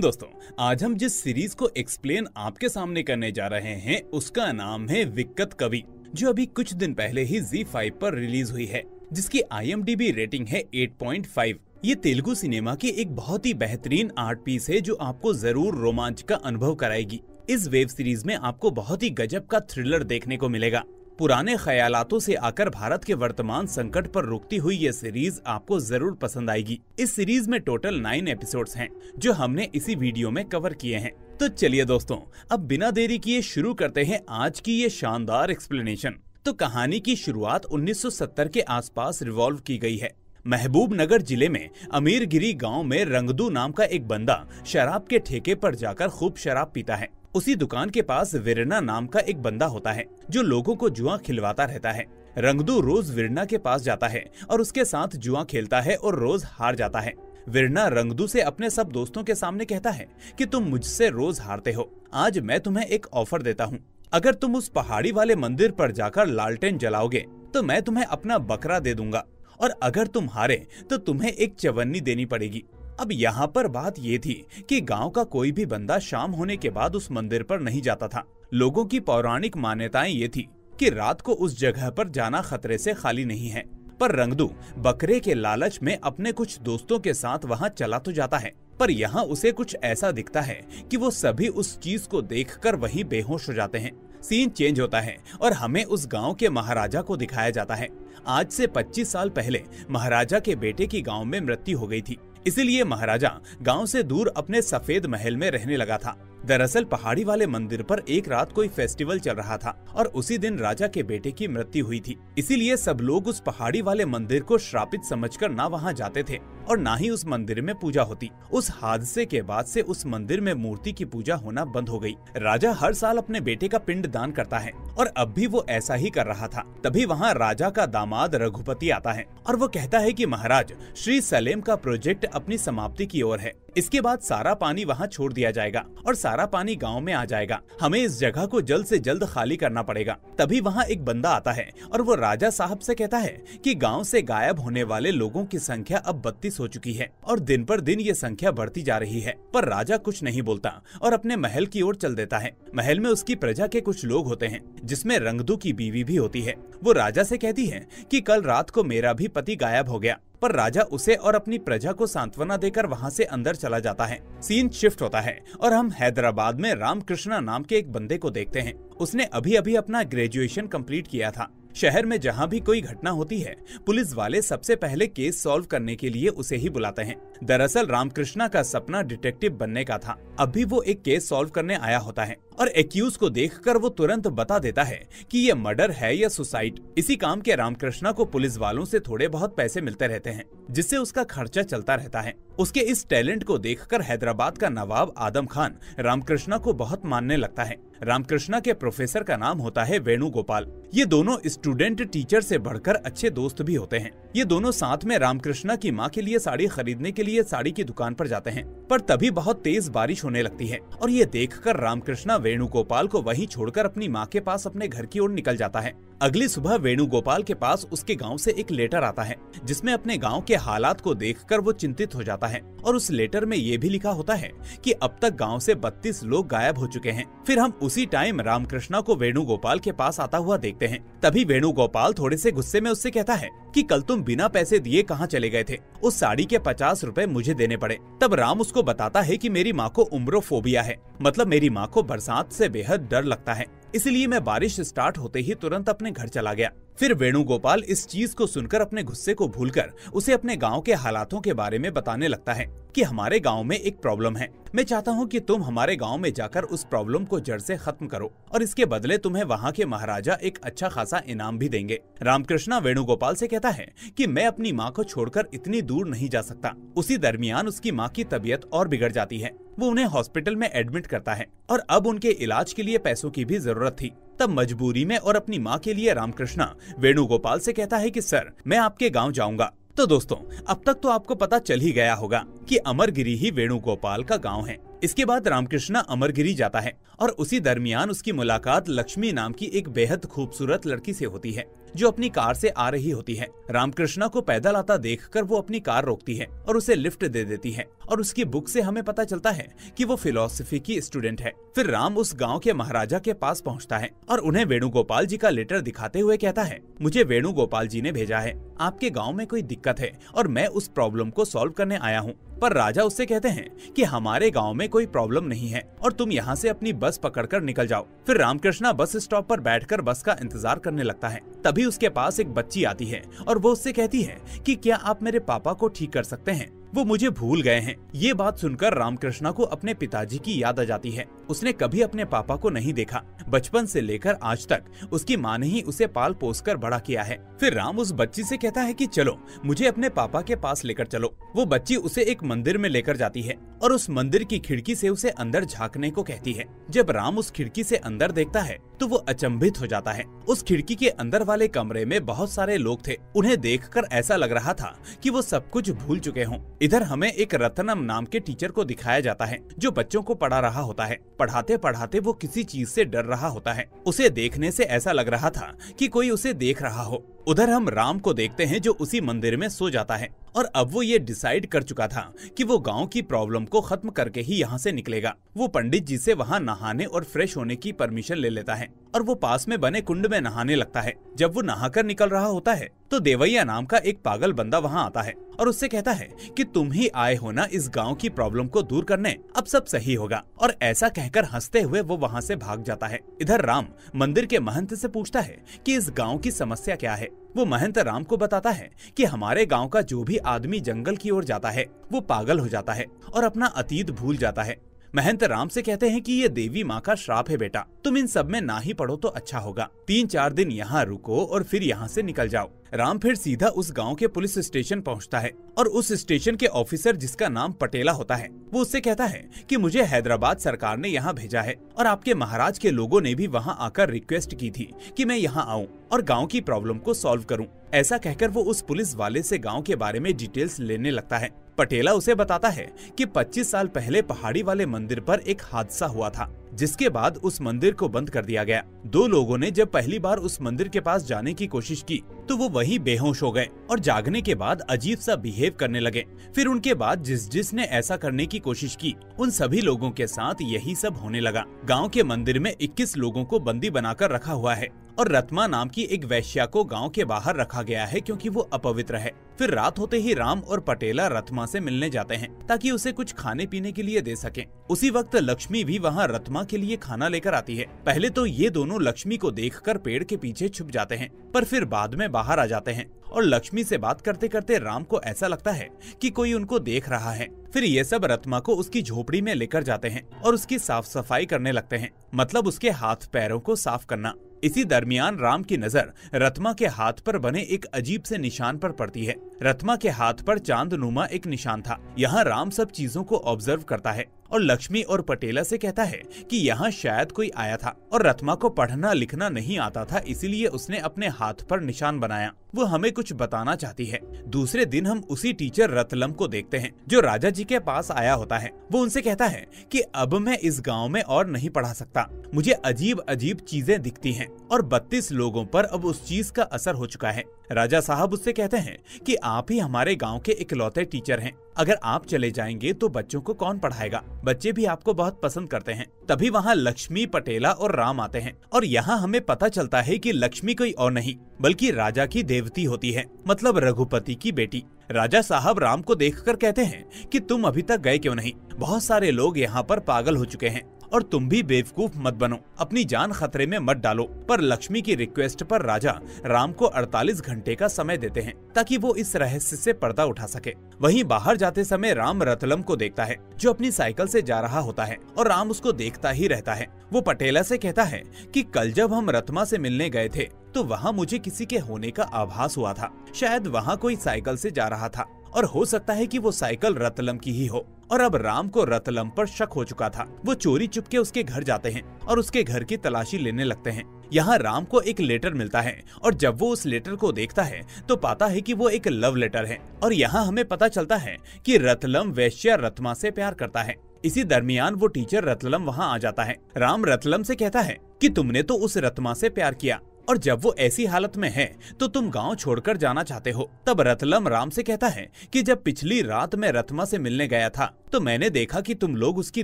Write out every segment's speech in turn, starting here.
दोस्तों, आज हम जिस सीरीज को एक्सप्लेन आपके सामने करने जा रहे हैं उसका नाम है विक्कत कवि, जो अभी कुछ दिन पहले ही ZEE5 पर रिलीज हुई है, जिसकी IMDb रेटिंग है 8.5। ये तेलुगु सिनेमा की एक बहुत ही बेहतरीन आर्ट पीस है जो आपको जरूर रोमांच का अनुभव कराएगी। इस वेब सीरीज में आपको बहुत ही गजब का थ्रिलर देखने को मिलेगा। पुराने ख्यालातों से आकर भारत के वर्तमान संकट पर रुकती हुई ये सीरीज आपको जरूर पसंद आएगी। इस सीरीज में टोटल 9 एपिसोड्स हैं, जो हमने इसी वीडियो में कवर किए हैं। तो चलिए दोस्तों, अब बिना देरी किए शुरू करते हैं आज की ये शानदार एक्सप्लेनेशन। तो कहानी की शुरुआत 1970 के आसपास रिवॉल्व की गई है। महबूबनगर जिले में अमीरगिरी गांव में रंगदू नाम का एक बंदा शराब के ठेके पर जाकर खूब शराब पीता है। उसी दुकान के पास वीरना नाम का एक बंदा होता है जो लोगों को जुआ खिलवाता रहता है। रंगदू रोज वीरना के पास जाता है और उसके साथ जुआ खेलता है और रोज हार जाता है। वीरना रंगदू से अपने सब दोस्तों के सामने कहता है कि तुम मुझसे रोज हारते हो, आज मैं तुम्हें एक ऑफर देता हूँ। अगर तुम उस पहाड़ी वाले मंदिर पर जाकर लालटेन जलाओगे तो मैं तुम्हें अपना बकरा दे दूंगा, और अगर तुम हारे तो तुम्हें एक चवन्नी देनी पड़ेगी। अब यहाँ पर बात ये थी कि गांव का कोई भी बंदा शाम होने के बाद उस मंदिर पर नहीं जाता था। लोगों की पौराणिक मान्यताएं ये थी कि रात को उस जगह पर जाना खतरे से खाली नहीं है। पर रंगदू बकरे के लालच में अपने कुछ दोस्तों के साथ वहाँ चला तो जाता है, पर यहाँ उसे कुछ ऐसा दिखता है कि वो सभी उस चीज को देखकर वहीं बेहोश हो जाते हैं। सीन चेंज होता है और हमें उस गांव के महाराजा को दिखाया जाता है। आज से 25 साल पहले महाराजा के बेटे की गांव में मृत्यु हो गई थी, इसीलिए महाराजा गांव से दूर अपने सफेद महल में रहने लगा था। दरअसल पहाड़ी वाले मंदिर पर एक रात कोई फेस्टिवल चल रहा था और उसी दिन राजा के बेटे की मृत्यु हुई थी। इसीलिए सब लोग उस पहाड़ी वाले मंदिर को श्रापित समझकर ना वहां जाते थे और ना ही उस मंदिर में पूजा होती। उस हादसे के बाद से उस मंदिर में मूर्ति की पूजा होना बंद हो गई। राजा हर साल अपने बेटे का पिंड दान करता है और अब भी वो ऐसा ही कर रहा था। तभी वहाँ राजा का दामाद रघुपति आता है और वो कहता है कि महाराज, श्री सलेम का प्रोजेक्ट अपनी समाप्ति की ओर है। इसके बाद सारा पानी वहाँ छोड़ दिया जाएगा और सारा पानी गांव में आ जाएगा। हमें इस जगह को जल्द से जल्द खाली करना पड़ेगा। तभी वहाँ एक बंदा आता है और वो राजा साहब से कहता है कि गांव से गायब होने वाले लोगों की संख्या अब 32 हो चुकी है और दिन पर दिन ये संख्या बढ़ती जा रही है। पर राजा कुछ नहीं बोलता और अपने महल की ओर चल देता है। महल में उसकी प्रजा के कुछ लोग होते हैं, जिसमें रंगदू की बीवी भी होती है। वो राजा से कहती है कि कल रात को मेरा भी पति गायब हो गया, पर राजा उसे और अपनी प्रजा को सांत्वना देकर वहां से अंदर चला जाता है। सीन शिफ्ट होता है और हम हैदराबाद में रामकृष्णा नाम के एक बंदे को देखते हैं। उसने अभी अभी अपना ग्रेजुएशन कंप्लीट किया था। शहर में जहाँ भी कोई घटना होती है, पुलिस वाले सबसे पहले केस सॉल्व करने के लिए उसे ही बुलाते हैं। दरअसल रामकृष्णा का सपना डिटेक्टिव बनने का था। अभी वो एक केस सॉल्व करने आया होता है और एक्यूज को देखकर वो तुरंत बता देता है कि ये मर्डर है या सुसाइड। इसी काम के रामकृष्णा को पुलिस वालों से थोड़े बहुत पैसे मिलते रहते हैं, जिससे उसका खर्चा चलता रहता है। उसके इस टैलेंट को देखकर हैदराबाद का नवाब आदम खान रामकृष्णा को बहुत मानने लगता है। रामकृष्णा के प्रोफेसर का नाम होता है वेणुगोपाल। ये दोनों स्टूडेंट टीचर से बढ़कर अच्छे दोस्त भी होते हैं। ये दोनों साथ में रामकृष्णा की माँ के लिए साड़ी खरीदने के लिए साड़ी की दुकान पर जाते हैं। पर तभी बहुत तेज बारिश होने लगती है और ये देखकर रामकृष्णा वेणुगोपाल को वहीं छोड़कर अपनी माँ के पास अपने घर की ओर निकल जाता है। अगली सुबह वेणुगोपाल के पास उसके गांव से एक लेटर आता है, जिसमें अपने गांव के हालात को देखकर वो चिंतित हो जाता है। और उस लेटर में ये भी लिखा होता है कि अब तक गांव से 32 लोग गायब हो चुके हैं। फिर हम उसी टाइम रामकृष्णा को वेणुगोपाल के पास आता हुआ देखते हैं। तभी वेणुगोपाल थोड़े से गुस्से में उससे कहता है कि कल तुम बिना पैसे दिए कहाँ चले गए थे, उस साड़ी के 50 रुपए मुझे देने पड़े। तब राम उसको बताता है कि मेरी माँ को उम्रोफोबिया है, मतलब मेरी माँ को बरसात से बेहद डर लगता है, इसलिए मैं बारिश स्टार्ट होते ही तुरंत अपने घर चला गया। फिर वेणुगोपाल इस चीज को सुनकर अपने गुस्से को भूलकर उसे अपने गांव के हालातों के बारे में बताने लगता है कि हमारे गांव में एक प्रॉब्लम है। मैं चाहता हूं कि तुम हमारे गांव में जाकर उस प्रॉब्लम को जड़ से खत्म करो और इसके बदले तुम्हें वहां के महाराजा एक अच्छा खासा इनाम भी देंगे। रामकृष्णा वेणुगोपाल से कहता है कि मैं अपनी माँ को छोड़कर इतनी दूर नहीं जा सकता। उसी दरमियान उसकी माँ की तबीयत और बिगड़ जाती है। वो उन्हें हॉस्पिटल में एडमिट करता है और अब उनके इलाज के लिए पैसों की भी जरूरत थी। तब मजबूरी में और अपनी माँ के लिए रामकृष्णा वेणुगोपाल से कहता है कि सर, मैं आपके गांव जाऊंगा। तो दोस्तों, अब तक तो आपको पता चल ही गया होगा कि अमरगिरी ही वेणुगोपाल का गांव है। इसके बाद रामकृष्णा अमरगिरी जाता है और उसी दरमियान उसकी मुलाकात लक्ष्मी नाम की एक बेहद खूबसूरत लड़की से होती है जो अपनी कार से आ रही होती है। रामकृष्णा को पैदल आता देखकर वो अपनी कार रोकती है और उसे लिफ्ट दे देती है और उसकी बुक से हमें पता चलता है कि वो फिलॉसफी की स्टूडेंट है। फिर राम उस गांव के महाराजा के पास पहुंचता है और उन्हें वेणुगोपाल जी का लेटर दिखाते हुए कहता है, मुझे वेणुगोपाल जी ने भेजा है, आपके गाँव में कोई दिक्कत है और मैं उस प्रॉब्लम को सॉल्व करने आया हूँ। पर राजा उससे कहते हैं कि हमारे गांव में कोई प्रॉब्लम नहीं है और तुम यहाँ से अपनी बस पकड़कर निकल जाओ। फिर रामकृष्णा बस स्टॉप पर बैठकर बस का इंतजार करने लगता है। तभी उसके पास एक बच्ची आती है और वो उससे कहती है कि क्या आप मेरे पापा को ठीक कर सकते हैं, वो मुझे भूल गए हैं। ये बात सुनकर रामकृष्णा को अपने पिताजी की याद आ जाती है। उसने कभी अपने पापा को नहीं देखा। बचपन से लेकर आज तक उसकी माँ ने ही उसे पाल पोस कर बड़ा किया है। फिर राम उस बच्ची से कहता है कि चलो मुझे अपने पापा के पास लेकर चलो। वो बच्ची उसे एक मंदिर में लेकर जाती है और उस मंदिर की खिड़की से उसे अंदर झांकने को कहती है। जब राम उस खिड़की से अंदर देखता है तो वो अचंभित हो जाता है। उस खिड़की के अंदर वाले कमरे में बहुत सारे लोग थे। उन्हें देखकर ऐसा लग रहा था कि वो सब कुछ भूल चुके हों। इधर हमें एक रत्नम नाम के टीचर को दिखाया जाता है जो बच्चों को पढ़ा रहा होता है। पढ़ाते पढ़ाते वो किसी चीज से डर रहा होता है। उसे देखने से ऐसा लग रहा था कि कोई उसे देख रहा हो। उधर हम राम को देखते हैं जो उसी मंदिर में सो जाता है और अब वो ये डिसाइड कर चुका था कि वो गांव की प्रॉब्लम को खत्म करके ही यहाँ से निकलेगा। वो पंडित जी से वहाँ नहाने और फ्रेश होने की परमिशन ले लेता है और वो पास में बने कुंड में नहाने लगता है। जब वो नहाकर निकल रहा होता है तो देवैया नाम का एक पागल बंदा वहाँ आता है और उससे कहता है कि तुम ही आए हो ना इस गांव की प्रॉब्लम को दूर करने, अब सब सही होगा। और ऐसा कहकर हंसते हुए वो वहाँ से भाग जाता है। इधर राम मंदिर के महंत से पूछता है कि इस गांव की समस्या क्या है। वो महंत राम को बताता है कि हमारे गांव का जो भी आदमी जंगल की ओर जाता है वो पागल हो जाता है और अपना अतीत भूल जाता है। महंत राम से कहते हैं कि ये देवी माँ का श्राप है बेटा, तुम इन सब में ना ही पढ़ो तो अच्छा होगा। 3-4 दिन यहाँ रुको और फिर यहाँ से निकल जाओ। राम फिर सीधा उस गांव के पुलिस स्टेशन पहुंचता है और उस स्टेशन के ऑफिसर जिसका नाम पटेला होता है वो उससे कहता है कि मुझे हैदराबाद सरकार ने यहाँ भेजा है और आपके महाराज के लोगों ने भी वहाँ आकर रिक्वेस्ट की थी कि मैं यहाँ आऊँ और गांव की प्रॉब्लम को सॉल्व करूँ। ऐसा कहकर वो उस पुलिस वाले से गांव के बारे में डिटेल्स लेने लगता है। पटेला उसे बताता है कि 25 साल पहले पहाड़ी वाले मंदिर पर एक हादसा हुआ था जिसके बाद उस मंदिर को बंद कर दिया गया। 2 लोगों ने जब पहली बार उस मंदिर के पास जाने की कोशिश की तो वो वहीं बेहोश हो गए और जागने के बाद अजीब सा बिहेव करने लगे। फिर उनके बाद जिसने ऐसा करने की कोशिश की उन सभी लोगों के साथ यही सब होने लगा। गांव के मंदिर में 21 लोगों को बंदी बनाकर रखा हुआ है और रत्मा नाम की एक वैश्या को गांव के बाहर रखा गया है क्योंकि वो अपवित्र है। फिर रात होते ही राम और पटेला रत्मा से मिलने जाते हैं ताकि उसे कुछ खाने पीने के लिए दे सकें। उसी वक्त लक्ष्मी भी वहाँ रत्मा के लिए खाना लेकर आती है। पहले तो ये दोनों लक्ष्मी को देखकर पेड़ के पीछे छुप जाते हैं पर फिर बाद में बाहर आ जाते हैं और लक्ष्मी से बात करते करते राम को ऐसा लगता है कि कोई उनको देख रहा है। फिर ये सब रत्मा को उसकी झोपड़ी में लेकर जाते हैं और उसकी साफ सफाई करने लगते हैं, मतलब उसके हाथ पैरों को साफ करना। इसी दरमियान राम की नजर रत्मा के हाथ पर बने एक अजीब से निशान पर पड़ती है। रत्मा के हाथ पर चांदनुमा एक निशान था। यहाँ राम सब चीजों को ऑब्जर्व करता है और लक्ष्मी और पटेला से कहता है कि यहाँ शायद कोई आया था और रत्मा को पढ़ना लिखना नहीं आता था, इसीलिए उसने अपने हाथ पर निशान बनाया। वो हमें कुछ बताना चाहती है। दूसरे दिन हम उसी टीचर रतलम को देखते हैं जो राजा जी के पास आया होता है। वो उनसे कहता है कि अब मैं इस गांव में और नहीं पढ़ा सकता, मुझे अजीब अजीब चीजें दिखती हैं और 32 लोगों पर अब उस चीज का असर हो चुका है। राजा साहब उससे कहते हैं कि आप ही हमारे गांव के इकलौते टीचर हैं, अगर आप चले जाएंगे तो बच्चों को कौन पढ़ाएगा, बच्चे भी आपको बहुत पसंद करते हैं। तभी वहाँ लक्ष्मी, पटेला और राम आते हैं और यहाँ हमें पता चलता है कि लक्ष्मी कोई और नहीं बल्कि राजा की देवती होती है, मतलब रघुपति की बेटी। राजा साहब राम को देखकर कहते हैं कि तुम अभी तक गए क्यों नहीं, बहुत सारे लोग यहाँ पर पागल हो चुके हैं और तुम भी बेवकूफ मत बनो, अपनी जान खतरे में मत डालो। पर लक्ष्मी की रिक्वेस्ट पर राजा राम को 48 घंटे का समय देते हैं ताकि वो इस रहस्य से पर्दा उठा सके। वहीं बाहर जाते समय राम रतलम को देखता है जो अपनी साइकिल से जा रहा होता है और राम उसको देखता ही रहता है। वो पटेला से कहता है कि कल जब हम रत्मा से मिलने गए थे तो वहाँ मुझे किसी के होने का आभास हुआ था, शायद वहाँ कोई साइकिल से जा रहा था और हो सकता है कि वो साइकिल रतलम की ही हो। और अब राम को रतलम पर शक हो चुका था। वो चोरी चुपके उसके घर जाते हैं और उसके घर की तलाशी लेने लगते हैं। यहाँ राम को एक लेटर मिलता है और जब वो उस लेटर को देखता है तो पाता है कि वो एक लव लेटर है। और यहाँ हमें पता चलता है कि रतलम वैश्या रत्मा से प्यार करता है। इसी दरमियान वो टीचर रतलम वहाँ आ जाता है। राम रतलम से कहता है कि तुमने तो उस रत्मा से प्यार किया और जब वो ऐसी हालत में है तो तुम गांव छोड़कर जाना चाहते हो। तब रतलम राम से कहता है कि जब पिछली रात मैं रत्मा से मिलने गया था तो मैंने देखा कि तुम लोग उसकी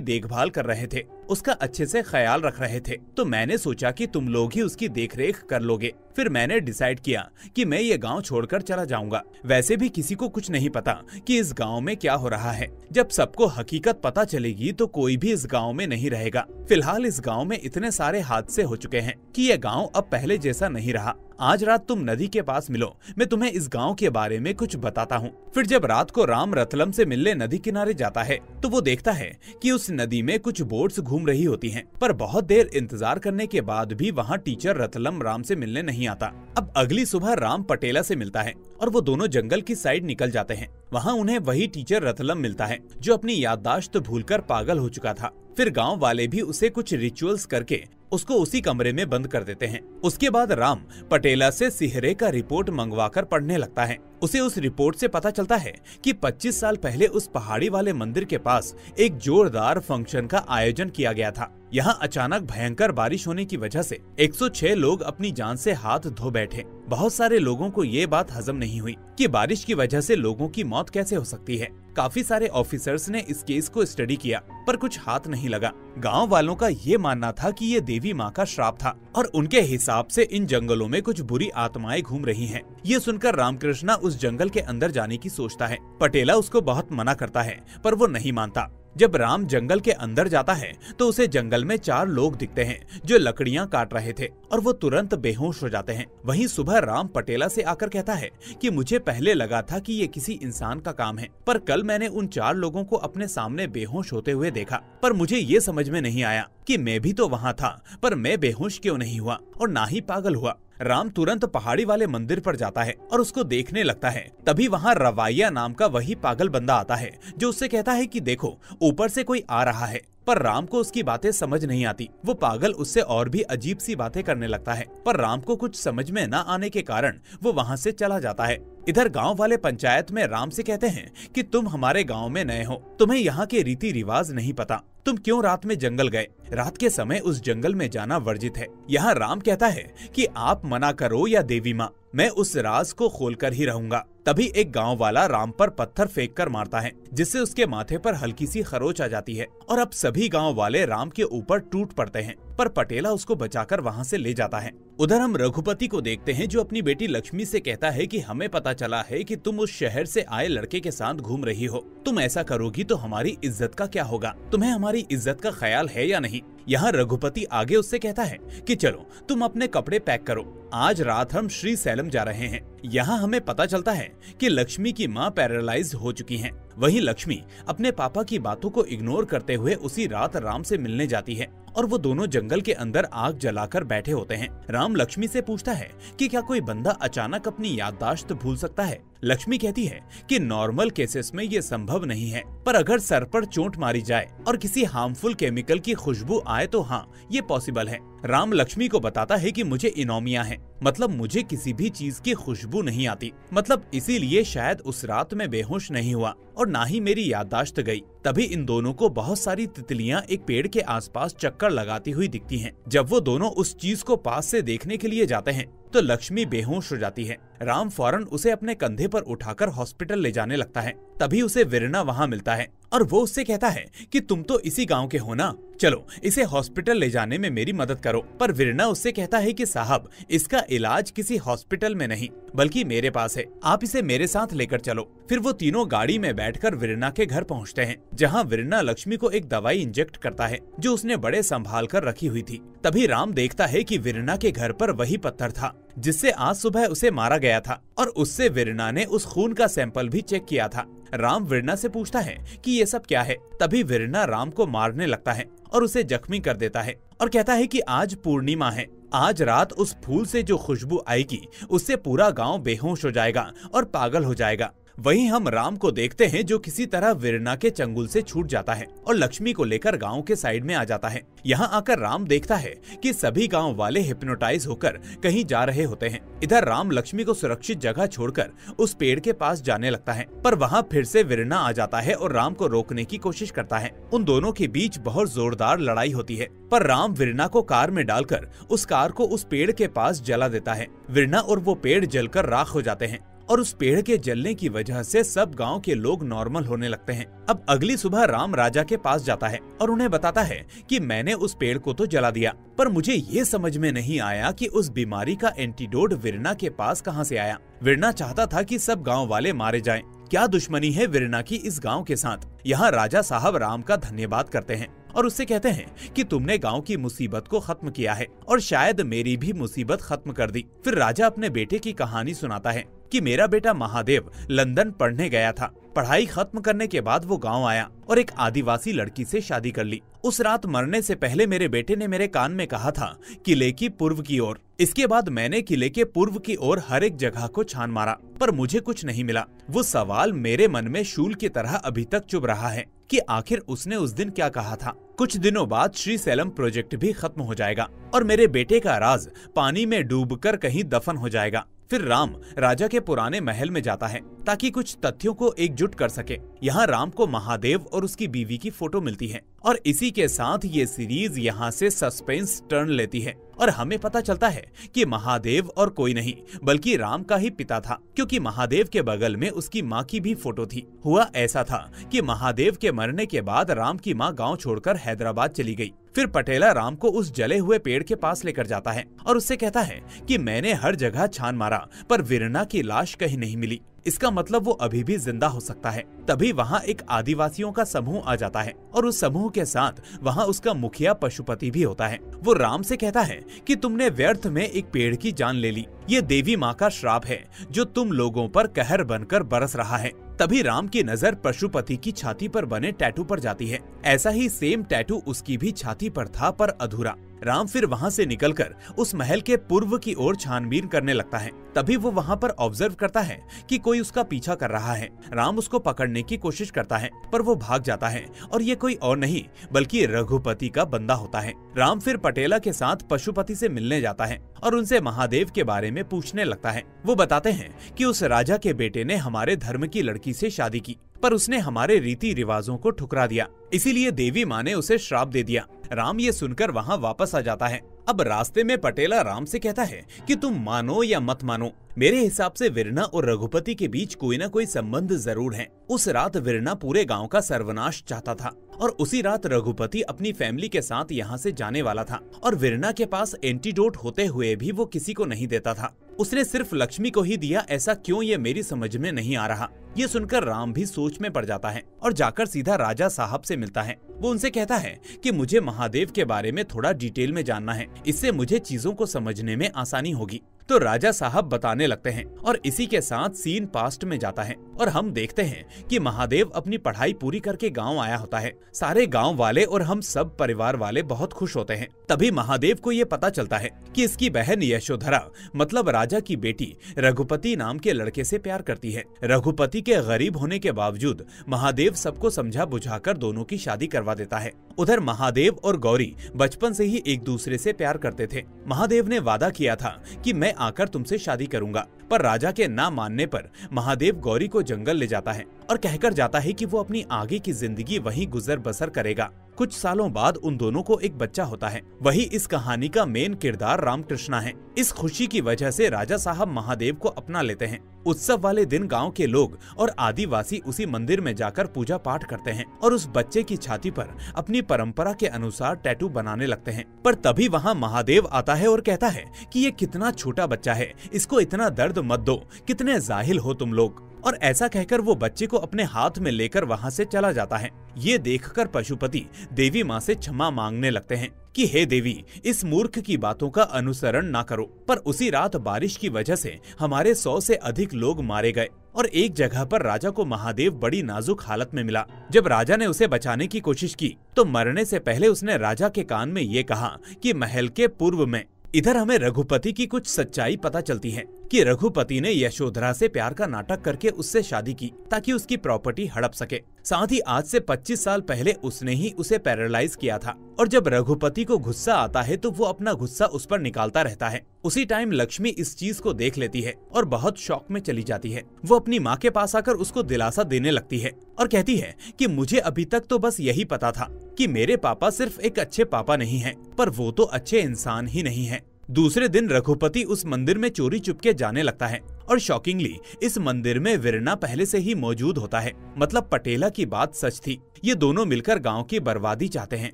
देखभाल कर रहे थे, उसका अच्छे से ख्याल रख रहे थे, तो मैंने सोचा कि तुम लोग ही उसकी देखरेख कर लोगे। फिर मैंने डिसाइड किया कि मैं ये गांव छोड़कर चला जाऊंगा। वैसे भी किसी को कुछ नहीं पता कि इस गांव में क्या हो रहा है। जब सबको हकीकत पता चलेगी तो कोई भी इस गांव में नहीं रहेगा। फिलहाल इस गांव में इतने सारे हादसे हो चुके हैं कि यह गांव अब पहले जैसा नहीं रहा। आज रात तुम नदी के पास मिलो, मैं तुम्हें इस गांव के बारे में कुछ बताता हूँ। फिर जब रात को राम रतलम से मिलने नदी किनारे जाता है तो वो देखता है कि उस नदी में कुछ बोट्स घूम रही होती हैं, पर बहुत देर इंतजार करने के बाद भी वहाँ टीचर रतलम राम से मिलने नहीं आता। अब अगली सुबह राम पटेला से मिलता है और वो दोनों जंगल की साइड निकल जाते हैं। वहाँ उन्हें वही टीचर रतलम मिलता है जो अपनी याददाश्त भूलकर पागल हो चुका था। फिर गांव वाले भी उसे कुछ रिचुअल्स करके उसको उसी कमरे में बंद कर देते हैं। उसके बाद राम पटेला से सिहरे का रिपोर्ट मंगवाकर पढ़ने लगता है। उसे उस रिपोर्ट से पता चलता है कि 25 साल पहले उस पहाड़ी वाले मंदिर के पास एक जोरदार फंक्शन का आयोजन किया गया था। यहाँ अचानक भयंकर बारिश होने की वजह से 106 लोग अपनी जान से हाथ धो बैठे। बहुत सारे लोगों को ये बात हजम नहीं हुई कि बारिश की वजह से लोगों की मौत कैसे हो सकती है। काफी सारे ऑफिसर्स ने इस केस को स्टडी किया पर कुछ हाथ नहीं लगा। गांव वालों का ये मानना था कि ये देवी माँ का श्राप था और उनके हिसाब से इन जंगलों में कुछ बुरी आत्माएं घूम रही हैं। ये सुनकर रामकृष्णा उस जंगल के अंदर जाने की सोचता है। पटेला उसको बहुत मना करता है पर वो नहीं मानता। जब राम जंगल के अंदर जाता है तो उसे जंगल में 4 लोग दिखते हैं जो लकड़ियां काट रहे थे और वो तुरंत बेहोश हो जाते हैं। वहीं सुबह राम पटेला से आकर कहता है कि मुझे पहले लगा था कि ये किसी इंसान का काम है, पर कल मैंने उन 4 लोगों को अपने सामने बेहोश होते हुए देखा, पर मुझे ये समझ में नहीं आया कि मैं भी तो वहाँ था, पर मैं बेहोश क्यों नहीं हुआ और ना ही पागल हुआ। राम तुरंत पहाड़ी वाले मंदिर पर जाता है और उसको देखने लगता है। तभी वहाँ रवैया नाम का वही पागल बंदा आता है जो उससे कहता है कि देखो ऊपर से कोई आ रहा है, पर राम को उसकी बातें समझ नहीं आती। वो पागल उससे और भी अजीब सी बातें करने लगता है, पर राम को कुछ समझ में न आने के कारण वो वहाँ से चला जाता है। इधर गांव वाले पंचायत में राम से कहते हैं कि तुम हमारे गांव में नए हो, तुम्हें यहाँ के रीति रिवाज नहीं पता, तुम क्यों रात में जंगल गए? रात के समय उस जंगल में जाना वर्जित है। यहाँ राम कहता है कि आप मना करो या देवी माँ, मैं उस राज को खोलकर ही रहूंगा। तभी एक गांव वाला राम पर पत्थर फेंक कर मारता है जिससे उसके माथे पर हल्की सी खरोच आ जाती है और अब सभी गांव वाले राम के ऊपर टूट पड़ते हैं, पर पटेला उसको बचाकर वहां से ले जाता है। उधर हम रघुपति को देखते हैं जो अपनी बेटी लक्ष्मी से कहता है कि हमें पता चला है कि तुम उस शहर से आए लड़के के साथ घूम रही हो, तुम ऐसा करोगी तो हमारी इज्जत का क्या होगा? तुम्हें हमारी इज्जत का ख्याल है या नहीं? यहाँ रघुपति आगे उससे कहता है कि चलो तुम अपने कपड़े पैक करो, आज रात हम श्री सैलम जा रहे हैं। यहाँ हमें पता चलता है कि लक्ष्मी की माँ पैरालाइज्ड हो चुकी हैं। वहीं लक्ष्मी अपने पापा की बातों को इग्नोर करते हुए उसी रात राम से मिलने जाती है और वो दोनों जंगल के अंदर आग जलाकर बैठे होते हैं। राम लक्ष्मी से पूछता है कि क्या कोई बंदा अचानक अपनी याददाश्त भूल सकता है? लक्ष्मी कहती है कि नॉर्मल केसेस में ये संभव नहीं है, पर अगर सर पर चोट मारी जाए और किसी हार्मफुल केमिकल की खुशबू आए तो हाँ, ये पॉसिबल है। राम लक्ष्मी को बताता है कि मुझे इनोमिया है, मतलब मुझे किसी भी चीज की खुशबू नहीं आती, मतलब इसीलिए शायद उस रात में बेहोश नहीं हुआ और ना ही मेरी याददाश्त गई। तभी इन दोनों को बहुत सारी तितलियां एक पेड़ के आसपास चक्कर लगाती हुई दिखती हैं। जब वो दोनों उस चीज को पास से देखने के लिए जाते हैं तो लक्ष्मी बेहोश हो जाती है। राम फौरन उसे अपने कंधे पर उठाकर हॉस्पिटल ले जाने लगता है। तभी उसे वीरना वहाँ मिलता है और वो उससे कहता है कि तुम तो इसी गांव के हो ना, चलो इसे हॉस्पिटल ले जाने में मेरी मदद करो। पर वीरना उससे कहता है कि साहब इसका इलाज किसी हॉस्पिटल में नहीं बल्कि मेरे पास है, आप इसे मेरे साथ लेकर चलो। फिर वो तीनों गाड़ी में बैठकर वीरना के घर पहुंचते हैं, जहां वीरना लक्ष्मी को एक दवाई इंजेक्ट करता है जो उसने बड़े संभाल कर रखी हुई थी। तभी राम देखता है कि वीरना के घर पर वही पत्थर था जिससे आज सुबह उसे मारा गया था और उससे वीरना ने उस खून का सैंपल भी चेक किया था। राम वीरना से पूछता है कि ये सब क्या है। तभी वीरना राम को मारने लगता है और उसे जख्मी कर देता है और कहता है कि आज पूर्णिमा है, आज रात उस फूल से जो खुशबू आएगी उससे पूरा गांव बेहोश हो जाएगा और पागल हो जाएगा। वहीं हम राम को देखते हैं जो किसी तरह वीरना के चंगुल से छूट जाता है और लक्ष्मी को लेकर गांव के साइड में आ जाता है। यहाँ आकर राम देखता है कि सभी गांव वाले हिप्नोटाइज होकर कहीं जा रहे होते हैं। इधर राम लक्ष्मी को सुरक्षित जगह छोड़कर उस पेड़ के पास जाने लगता है, पर वहाँ फिर से वीरना आ जाता है और राम को रोकने की कोशिश करता है। उन दोनों के बीच बहुत जोरदार लड़ाई होती है, पर राम वीरना को कार में डालकर उस कार को उस पेड़ के पास जला देता है। वीरना और वो पेड़ जलकर राख हो जाते हैं और उस पेड़ के जलने की वजह से सब गांव के लोग नॉर्मल होने लगते हैं। अब अगली सुबह राम राजा के पास जाता है और उन्हें बताता है कि मैंने उस पेड़ को तो जला दिया, पर मुझे ये समझ में नहीं आया कि उस बीमारी का एंटीडोट वीरना के पास कहाँ से आया। वीरना चाहता था कि सब गाँव वाले मारे जाएं। क्या दुश्मनी है वीरना की इस गांव के साथ। यहाँ राजा साहब राम का धन्यवाद करते हैं और उससे कहते हैं कि तुमने गांव की मुसीबत को खत्म किया है और शायद मेरी भी मुसीबत खत्म कर दी। फिर राजा अपने बेटे की कहानी सुनाता है कि मेरा बेटा महादेव लंदन पढ़ने गया था। पढ़ाई खत्म करने के बाद वो गांव आया और एक आदिवासी लड़की से शादी कर ली। उस रात मरने से पहले मेरे बेटे ने मेरे कान में कहा था किले की पूर्व की ओर। इसके बाद मैंने किले के पूर्व की ओर हर एक जगह को छान मारा, पर मुझे कुछ नहीं मिला। वो सवाल मेरे मन में शूल की तरह अभी तक चुभ रहा है कि आखिर उसने उस दिन क्या कहा था। कुछ दिनों बाद श्रीशैलम प्रोजेक्ट भी खत्म हो जाएगा और मेरे बेटे का राज पानी में डूबकर कहीं दफन हो जाएगा। फिर राम राजा के पुराने महल में जाता है ताकि कुछ तथ्यों को एकजुट कर सके। यहाँ राम को महादेव और उसकी बीवी की फोटो मिलती है और इसी के साथ ये सीरीज यहाँ से सस्पेंस टर्न लेती है और हमें पता चलता है कि महादेव और कोई नहीं बल्कि राम का ही पिता था, क्योंकि महादेव के बगल में उसकी माँ की भी फोटो थी। हुआ ऐसा था कि महादेव के मरने के बाद राम की माँ गांव छोड़कर हैदराबाद चली गई। फिर पटेला राम को उस जले हुए पेड़ के पास लेकर जाता है और उससे कहता है कि मैंने हर जगह छान मारा पर वीरना की लाश कहीं नहीं मिली। इसका मतलब वो अभी भी जिंदा हो सकता है। तभी वहाँ एक आदिवासियों का समूह आ जाता है और उस समूह के साथ वहाँ उसका मुखिया पशुपति भी होता है। वो राम से कहता है कि तुमने व्यर्थ में एक पेड़ की जान ले ली। ये देवी माँ का श्राप है जो तुम लोगों पर कहर बनकर बरस रहा है। तभी राम की नजर पशुपति की छाती पर बने टैटू पर जाती है। ऐसा ही सेम टैटू उसकी भी छाती पर था, पर अधूरा। राम फिर वहाँ से निकलकर उस महल के पूर्व की ओर छानबीन करने लगता है। तभी वो वहाँ पर ऑब्जर्व करता है कि कोई उसका पीछा कर रहा है। राम उसको पकड़ने की कोशिश करता है पर वो भाग जाता है और ये कोई और नहीं बल्कि रघुपति का बंदा होता है। राम फिर पटेला के साथ पशुपति से मिलने जाता है और उनसे महादेव के बारे में पूछने लगता है। वो बताते हैं कि उस राजा के बेटे ने हमारे धर्म की लड़की से शादी की, पर उसने हमारे रीति रिवाजों को ठुकरा दिया, इसीलिए देवी माँ ने उसे श्राप दे दिया। राम ये सुनकर वहाँ वापस आ जाता है। अब रास्ते में पटेला राम से कहता है कि तुम मानो या मत मानो, मेरे हिसाब से वीरना और रघुपति के बीच कोई ना कोई संबंध जरूर है। उस रात वीरना पूरे गांव का सर्वनाश चाहता था और उसी रात रघुपति अपनी फैमिली के साथ यहाँ से जाने वाला था और वीरना के पास एंटीडोट होते हुए भी वो किसी को नहीं देता था। उसने सिर्फ लक्ष्मी को ही दिया, ऐसा क्यों ये मेरी समझ में नहीं आ रहा। ये सुनकर राम भी सोच में पड़ जाता है और जाकर सीधा राजा साहब से मिलता है। वो उनसे कहता है कि मुझे महादेव के बारे में थोड़ा डिटेल में जानना है, इससे मुझे चीजों को समझने में आसानी होगी। तो राजा साहब बताने लगते हैं और इसी के साथ सीन पास्ट में जाता है और हम देखते हैं कि महादेव अपनी पढ़ाई पूरी करके गांव आया होता है। सारे गांव वाले और हम सब परिवार वाले बहुत खुश होते हैं। तभी महादेव को ये पता चलता है कि इसकी बहन यशोधरा मतलब राजा की बेटी रघुपति नाम के लड़के से प्यार करती है। रघुपति के गरीब होने के बावजूद महादेव सबको समझा बुझाकर दोनों की शादी करवा देता है। उधर महादेव और गौरी बचपन से ही एक दूसरे से प्यार करते थे। महादेव ने वादा किया था कि मैं आकर तुमसे शादी करूंगा, पर राजा के ना मानने पर महादेव गौरी को जंगल ले जाता है और कहकर जाता है कि वो अपनी आगे की जिंदगी वहीं गुजर बसर करेगा। कुछ सालों बाद उन दोनों को एक बच्चा होता है। वही इस कहानी का मेन किरदार रामकृष्णा है। इस खुशी की वजह से राजा साहब महादेव को अपना लेते हैं। उत्सव वाले दिन गांव के लोग और आदिवासी उसी मंदिर में जाकर पूजा पाठ करते हैं और उस बच्चे की छाती पर अपनी परंपरा के अनुसार टैटू बनाने लगते हैं। पर तभी वहाँ महादेव आता है और कहता है कि ये कितना छोटा बच्चा है, इसको इतना दर्द मत दो, कितने जाहिल हो तुम लोग। और ऐसा कहकर वो बच्चे को अपने हाथ में लेकर वहाँ से चला जाता है। ये देखकर पशुपति देवी माँ से क्षमा मांगने लगते हैं कि हे देवी, इस मूर्ख की बातों का अनुसरण ना करो। पर उसी रात बारिश की वजह से हमारे 100 से अधिक लोग मारे गए और एक जगह पर राजा को महादेव बड़ी नाजुक हालत में मिला। जब राजा ने उसे बचाने की कोशिश की तो मरने से पहले उसने राजा के कान में ये कहा कि महल के पूर्व में। इधर हमें रघुपति की कुछ सच्चाई पता चलती है कि रघुपति ने यशोधरा से प्यार का नाटक करके उससे शादी की ताकि उसकी प्रॉपर्टी हड़प सके। साथ ही आज से 25 साल पहले उसने ही उसे पैरालाइज किया था और जब रघुपति को गुस्सा आता है तो वो अपना गुस्सा उस पर निकालता रहता है। उसी टाइम लक्ष्मी इस चीज को देख लेती है और बहुत शॉक में चली जाती है। वो अपनी माँ के पास आकर उसको दिलासा देने लगती है और कहती है कि मुझे अभी तक तो बस यही पता था कि मेरे पापा सिर्फ एक अच्छे पापा नहीं हैं, पर वो तो अच्छे इंसान ही नहीं हैं। दूसरे दिन रघुपति उस मंदिर में चोरी चुपके जाने लगता है और शॉकिंगली इस मंदिर में वीरना पहले से ही मौजूद होता है। मतलब पटेला की बात सच थी, ये दोनों मिलकर गांव की बर्बादी चाहते हैं।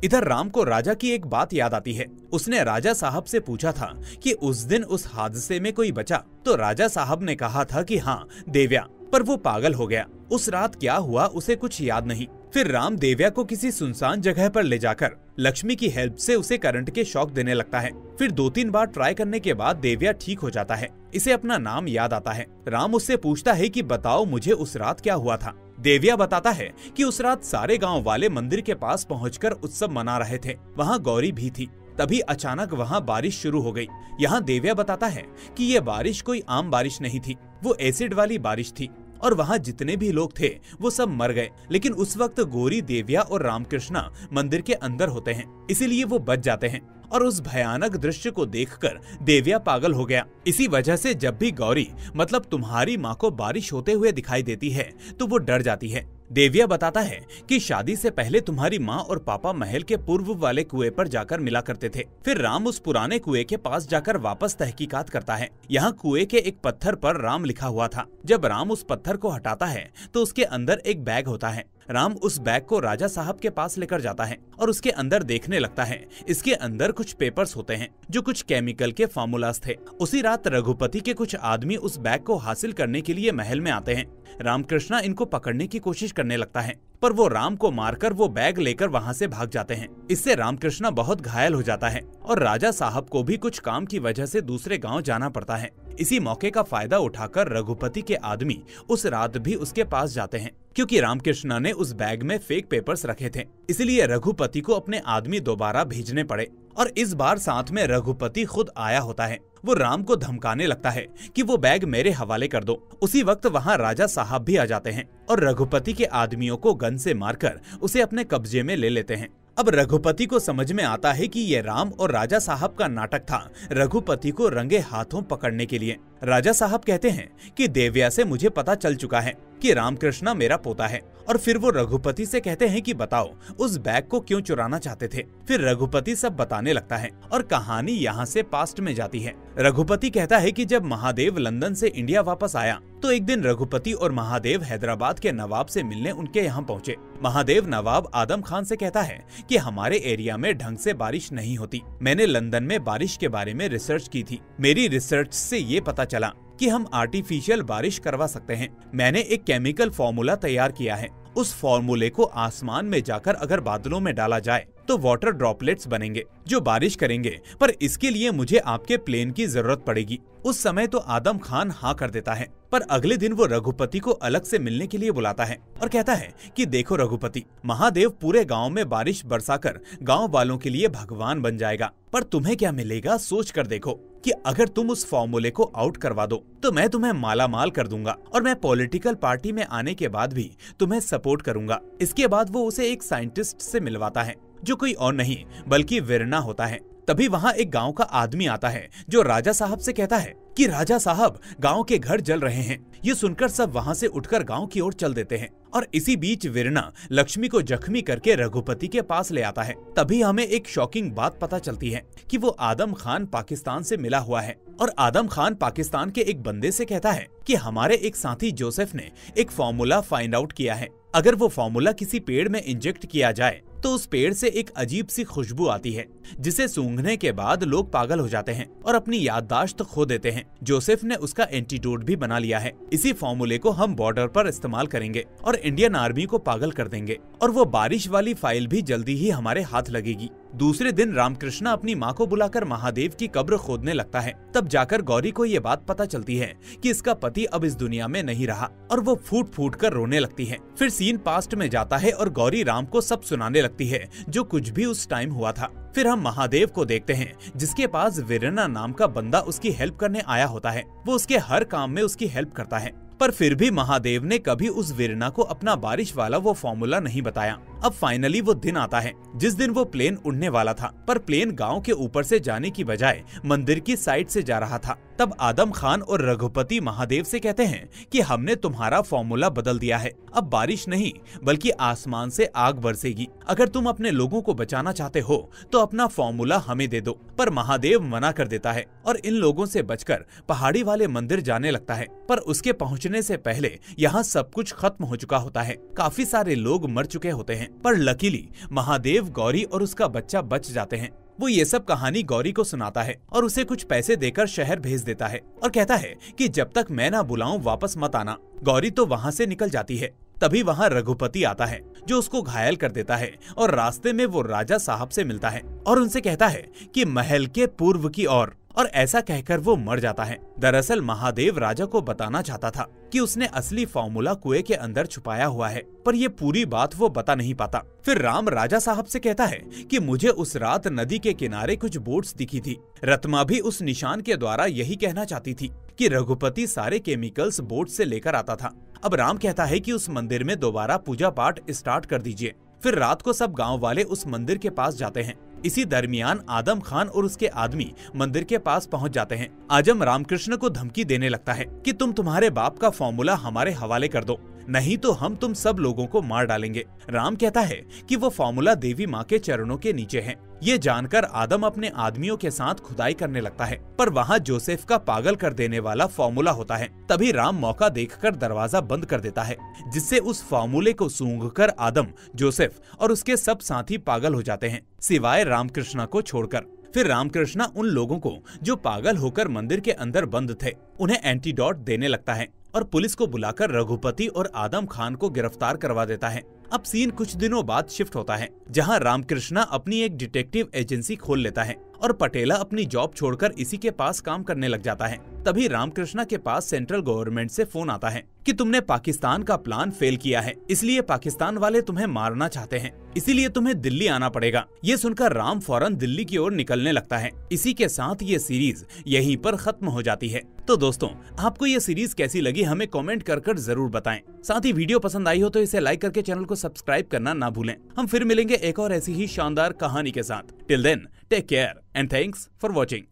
इधर राम को राजा की एक बात याद आती है। उसने राजा साहब से पूछा था कि उस दिन उस हादसे में कोई बचा, तो राजा साहब ने कहा था कि हाँ देव्या, पर वो पागल हो गया। उस रात क्या हुआ उसे कुछ याद नहीं। फिर राम देव्या को किसी सुनसान जगह पर ले जाकर लक्ष्मी की हेल्प से उसे करंट के शॉक देने लगता है। फिर 2-3 बार ट्राई करने के बाद देव्या ठीक हो जाता है। इसे अपना नाम याद आता है। राम उससे पूछता है कि बताओ मुझे उस रात क्या हुआ था। देव्या बताता है कि उस रात सारे गांव वाले मंदिर के पास पहुंचकर उत्सव मना रहे थे। वहां गौरी भी थी। तभी अचानक वहां बारिश शुरू हो गई। यहाँ देव्या बताता है कि ये बारिश कोई आम बारिश नहीं थी, वो एसिड वाली बारिश थी और वहाँ जितने भी लोग थे वो सब मर गए। लेकिन उस वक्त गौरी, देव्या और रामकृष्णा मंदिर के अंदर होते हैं, इसीलिए वो बच जाते हैं। और उस भयानक दृश्य को देखकर देव्या पागल हो गया। इसी वजह से जब भी गौरी मतलब तुम्हारी माँ को बारिश होते हुए दिखाई देती है तो वो डर जाती है। देव्या बताता है कि शादी से पहले तुम्हारी माँ और पापा महल के पूर्व वाले कुएं पर जाकर मिला करते थे। फिर राम उस पुराने कुएं के पास जाकर वापस तहकीकात करता है। यहाँ कुएं के एक पत्थर पर राम लिखा हुआ था। जब राम उस पत्थर को हटाता है तो उसके अंदर एक बैग होता है। राम उस बैग को राजा साहब के पास लेकर जाता है और उसके अंदर देखने लगता है। इसके अंदर कुछ पेपर्स होते हैं जो कुछ केमिकल के फार्मूलाज थे। उसी रात रघुपति के कुछ आदमी उस बैग को हासिल करने के लिए महल में आते हैं। रामकृष्णा इनको पकड़ने की कोशिश करने लगता है, पर वो राम को मारकर वो बैग लेकर वहाँ से भाग जाते हैं। इससे रामकृष्णा बहुत घायल हो जाता है और राजा साहब को भी कुछ काम की वजह से दूसरे गांव जाना पड़ता है। इसी मौके का फायदा उठाकर रघुपति के आदमी उस रात भी उसके पास जाते हैं। क्योंकि रामकृष्णा ने उस बैग में फेक पेपर्स रखे थे, इसलिए रघुपति को अपने आदमी दोबारा भेजने पड़े। और इस बार साथ में रघुपति खुद आया होता है। वो राम को धमकाने लगता है कि वो बैग मेरे हवाले कर दो। उसी वक्त वहाँ राजा साहब भी आ जाते हैं और रघुपति के आदमियों को गन से मारकर उसे अपने कब्जे में ले लेते हैं। अब रघुपति को समझ में आता है कि ये राम और राजा साहब का नाटक था रघुपति को रंगे हाथों पकड़ने के लिए। राजा साहब कहते हैं कि देव्या से मुझे पता चल चुका है कि रामकृष्णा मेरा पोता है। और फिर वो रघुपति से कहते हैं कि बताओ उस बैग को क्यों चुराना चाहते थे। फिर रघुपति सब बताने लगता है और कहानी यहाँ से पास्ट में जाती है। रघुपति कहता है कि जब महादेव लंदन से इंडिया वापस आया तो एक दिन रघुपति और महादेव हैदराबाद के नवाब से मिलने उनके यहाँ पहुँचे। महादेव नवाब आदम खान से कहता है कि हमारे एरिया में ढंग से बारिश नहीं होती। मैंने लंदन में बारिश के बारे में रिसर्च की थी। मेरी रिसर्च से ये पता चला कि हम आर्टिफिशियल बारिश करवा सकते हैं। मैंने एक केमिकल फॉर्मूला तैयार किया है। उस फॉर्मूले को आसमान में जाकर अगर बादलों में डाला जाए तो वाटर ड्रॉपलेट्स बनेंगे जो बारिश करेंगे, पर इसके लिए मुझे आपके प्लेन की जरूरत पड़ेगी। उस समय तो आदम खान हाँ कर देता है, पर अगले दिन वो रघुपति को अलग से मिलने के लिए बुलाता है और कहता है कि देखो रघुपति, महादेव पूरे गांव में बारिश बरसाकर गांव वालों के लिए भगवान बन जाएगा, पर तुम्हें क्या मिलेगा सोच कर देखो कि अगर तुम उस फॉर्मूले को आउट करवा दो तो मैं तुम्हें माला माल कर दूंगा और मैं पॉलिटिकल पार्टी में आने के बाद भी तुम्हें सपोर्ट करूंगा। इसके बाद वो उसे एक साइंटिस्ट से मिलवाता है जो कोई और नहीं बल्कि वीरना होता है। तभी वहाँ एक गांव का आदमी आता है जो राजा साहब से कहता है कि राजा साहब, गांव के घर जल रहे हैं। ये सुनकर सब वहाँ से उठकर गांव की ओर चल देते हैं और इसी बीच वीरना लक्ष्मी को जख्मी करके रघुपति के पास ले आता है। तभी हमें एक शॉकिंग बात पता चलती है कि वो आदम खान पाकिस्तान से मिला हुआ है और आदम खान पाकिस्तान के एक बंदे से कहता है कि हमारे एक साथी जोसेफ ने एक फॉर्मूला फाइंड आउट किया है। अगर वो फॉर्मूला किसी पेड़ में इंजेक्ट किया जाए तो उस पेड़ से एक अजीब सी खुशबू आती है जिसे सूंघने के बाद लोग पागल हो जाते हैं और अपनी याददाश्त खो देते हैं। जोसेफ ने उसका एंटीडोट भी बना लिया है। इसी फॉर्मूले को हम बॉर्डर पर इस्तेमाल करेंगे और इंडियन आर्मी को पागल कर देंगे और वो बारिश वाली फाइल भी जल्दी ही हमारे हाथ लगेगी। दूसरे दिन रामकृष्ण अपनी माँ को बुलाकर महादेव की कब्र खोदने लगता है। तब जाकर गौरी को ये बात पता चलती है कि इसका पति अब इस दुनिया में नहीं रहा और वो फूट फूट कर रोने लगती है। फिर सीन पास्ट में जाता है और गौरी राम को सब सुनाने लगती है जो कुछ भी उस टाइम हुआ था। फिर हम महादेव को देखते हैं जिसके पास वीरना नाम का बंदा उसकी हेल्प करने आया होता है। वो उसके हर काम में उसकी हेल्प करता है, पर फिर भी महादेव ने कभी उस वीरना को अपना बारिश वाला वो फॉर्मूला नहीं बताया। अब फाइनली वो दिन आता है जिस दिन वो प्लेन उड़ने वाला था, पर प्लेन गांव के ऊपर से जाने की बजाय मंदिर की साइड से जा रहा था। तब आदम खान और रघुपति महादेव से कहते हैं कि हमने तुम्हारा फॉर्मूला बदल दिया है, अब बारिश नहीं बल्कि आसमान से आग बरसेगी। अगर तुम अपने लोगों को बचाना चाहते हो तो अपना फॉर्मूला हमें दे दो। पर महादेव मना कर देता है और इन लोगों से बचकर पहाड़ी वाले मंदिर जाने लगता है। पर उसके पहुंचने से पहले यहाँ सब कुछ खत्म हो चुका होता है, काफी सारे लोग मर चुके होते हैं। पर लकीली महादेव, गौरी और उसका बच्चा बच जाते हैं। वो ये सब कहानी गौरी को सुनाता है और उसे कुछ पैसे देकर शहर भेज देता है और कहता है कि जब तक मैं ना बुलाऊं वापस मत आना। गौरी तो वहाँ से निकल जाती है। तभी वहाँ रघुपति आता है जो उसको घायल कर देता है और रास्ते में वो राजा साहब से मिलता है और उनसे कहता है कि महल के पूर्व की ओर, और ऐसा कहकर वो मर जाता है। दरअसल महादेव राजा को बताना चाहता था कि उसने असली फॉर्मूला कुएं के अंदर छुपाया हुआ है, पर ये पूरी बात वो बता नहीं पाता। फिर राम राजा साहब से कहता है कि मुझे उस रात नदी के किनारे कुछ बोट्स दिखी थी। रत्मा भी उस निशान के द्वारा यही कहना चाहती थी कि रघुपति सारे केमिकल्स बोट से लेकर आता था। अब राम कहता है कि उस मंदिर में दोबारा पूजा पाठ स्टार्ट कर दीजिए। फिर रात को सब गांव वाले उस मंदिर के पास जाते हैं। इसी दरमियान आदम खान और उसके आदमी मंदिर के पास पहुंच जाते हैं। आजम रामकृष्ण को धमकी देने लगता है कि तुम तुम्हारे बाप का फॉर्मूला हमारे हवाले कर दो, नहीं तो हम तुम सब लोगों को मार डालेंगे। राम कहता है कि वो फॉर्मूला देवी माँ के चरणों के नीचे है। ये जानकर आदम अपने आदमियों के साथ खुदाई करने लगता है, पर वहाँ जोसेफ का पागल कर देने वाला फॉर्मूला होता है। तभी राम मौका देखकर दरवाजा बंद कर देता है, जिससे उस फॉर्मूले को सूंघकर आदम, जोसेफ और उसके सब साथी पागल हो जाते हैं, सिवाय रामकृष्ण को छोड़कर। फिर रामकृष्ण उन लोगों को जो पागल होकर मंदिर के अंदर बंद थे उन्हें एंटीडोट देने लगता है और पुलिस को बुलाकर रघुपति और आदम खान को गिरफ्तार करवा देता है। अब सीन कुछ दिनों बाद शिफ्ट होता है, जहां रामकृष्ण अपनी एक डिटेक्टिव एजेंसी खोल लेता है और पटेला अपनी जॉब छोड़कर इसी के पास काम करने लग जाता है। तभी रामकृष्ण के पास सेंट्रल गवर्नमेंट से फोन आता है कि तुमने पाकिस्तान का प्लान फेल किया है, इसलिए पाकिस्तान वाले तुम्हें मारना चाहते हैं, इसीलिए तुम्हें दिल्ली आना पड़ेगा। ये सुनकर राम फौरन दिल्ली की ओर निकलने लगता है। इसी के साथ ये सीरीज यहीं पर खत्म हो जाती है। तो दोस्तों, आपको ये सीरीज कैसी लगी हमें कमेंट कर जरूर बताएं। साथ ही वीडियो पसंद आई हो तो इसे लाइक करके चैनल को सब्सक्राइब करना ना भूलें। हम फिर मिलेंगे एक और ऐसी ही शानदार कहानी के साथ। Till then, take care and thanks for watching.